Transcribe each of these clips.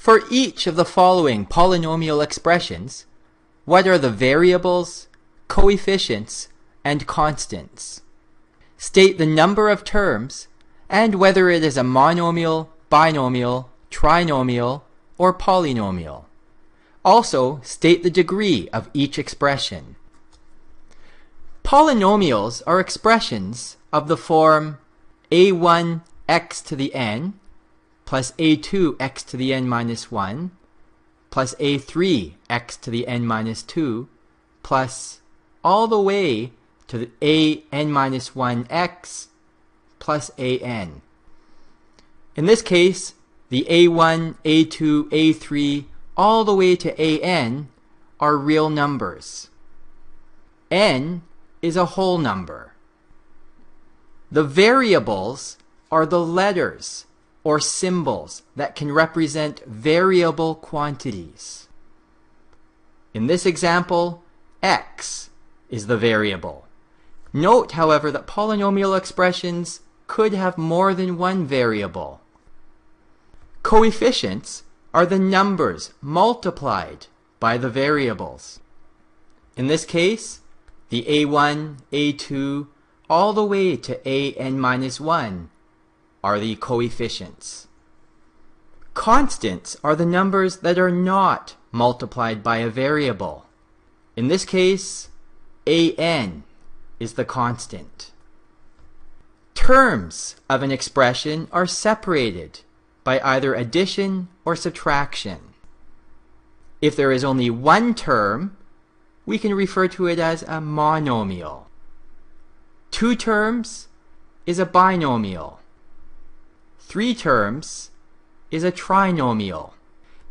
For each of the following polynomial expressions, what are the variables, coefficients, and constants? State the number of terms and whether it is a monomial, binomial, trinomial, or polynomial. Also, state the degree of each expression. Polynomials are expressions of the form a1 x to the n plus a2 x to the n minus 1 plus a3 x to the n minus 2 plus all the way to the a n minus 1 x plus a n. In this case, the a1, a2, a3, all the way to a n are real numbers. N is a whole number. The variables are the letters or symbols that can represent variable quantities. In this example, x is the variable. Note, however, that polynomial expressions could have more than one variable. Coefficients are the numbers multiplied by the variables. In this case, the a1, a2, all the way to a n minus 1 are the coefficients. Constants are the numbers that are not multiplied by a variable. In this case, a n is the constant. Terms of an expression are separated by either addition or subtraction. If there is only one term, we can refer to it as a monomial. Two terms is a binomial. Three terms is a trinomial.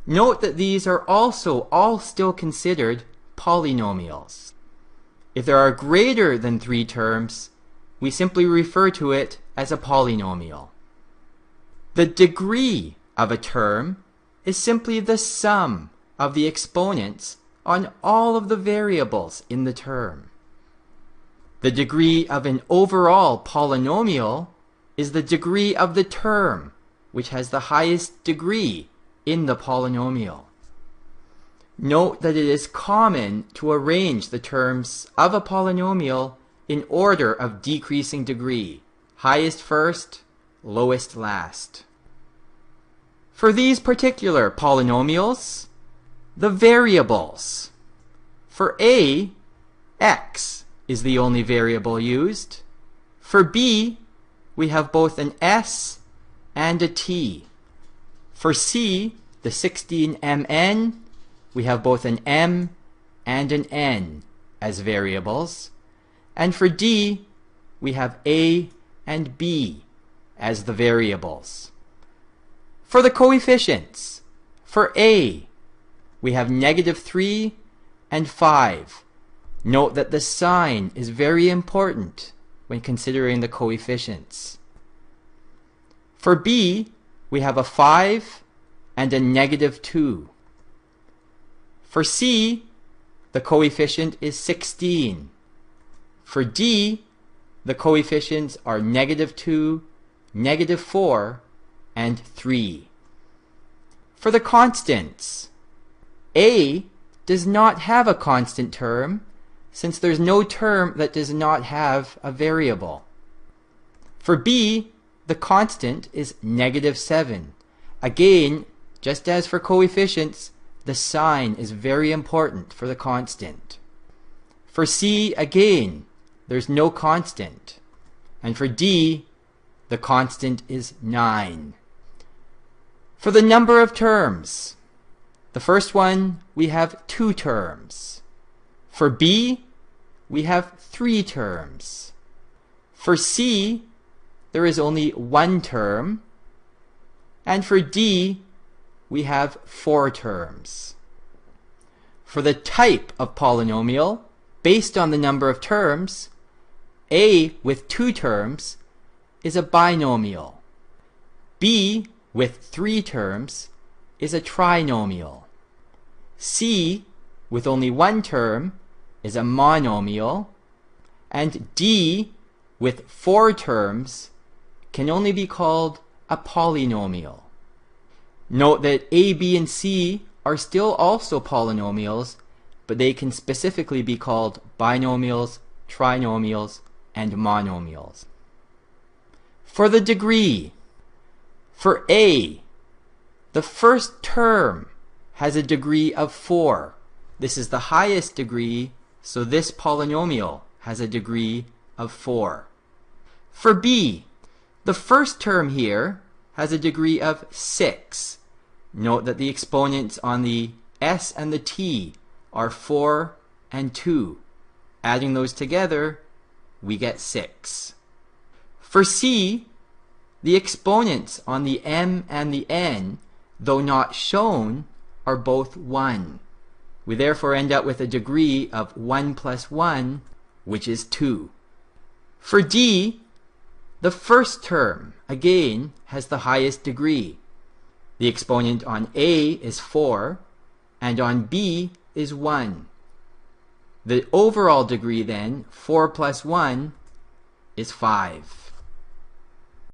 Note that these are also all still considered polynomials. If there are greater than three terms, we simply refer to it as a polynomial. The degree of a term is simply the sum of the exponents on all of the variables in the term. The degree of an overall polynomial is the degree of the term which has the highest degree in the polynomial. Note that it is common to arrange the terms of a polynomial in order of decreasing degree, highest first, lowest last. For these particular polynomials, the variables. For a, x is the only variable used. For b, we have both an s and a t. For c, the 16mn, we have both an m and an n as variables. And for d, we have a and b as the variables. For the coefficients, for a, we have -3 and 5. Note that the sign is very important when considering the coefficients. For b, we have a 5 and a -2. For c, the coefficient is 16. For d, the coefficients are -2, -4, and 3. For the constants, a does not have a constant term since there's no term that does not have a variable. For b, the constant is -7. Again, just as for coefficients, the sign is very important for the constant. For c, again, there's no constant. And for d, the constant is 9. For the number of terms, the first one, we have 2 terms. For b, we have 3 terms. For c, there is only 1 term. And for d, we have 4 terms. For the type of polynomial, based on the number of terms, a with 2 terms is a binomial. b with 3 terms is a trinomial. c with only 1 term is a monomial. And d with 4 terms can only be called a polynomial. Note that a, b, and c are still also polynomials, but they can specifically be called binomials, trinomials, and monomials. For the degree, for a, the first term has a degree of 4. This is the highest degree, so this polynomial has a degree of 4. For b, the first term here has a degree of 6. Note that the exponents on the s and the t are 4 and 2. Adding those together, we get 6. For c, the exponents on the m and the n, though not shown, are both 1. We therefore end up with a degree of 1 plus 1, which is 2. For d, the first term, again, has the highest degree. The exponent on a is 4, and on b is 1. The overall degree then, 4 plus 1, is 5.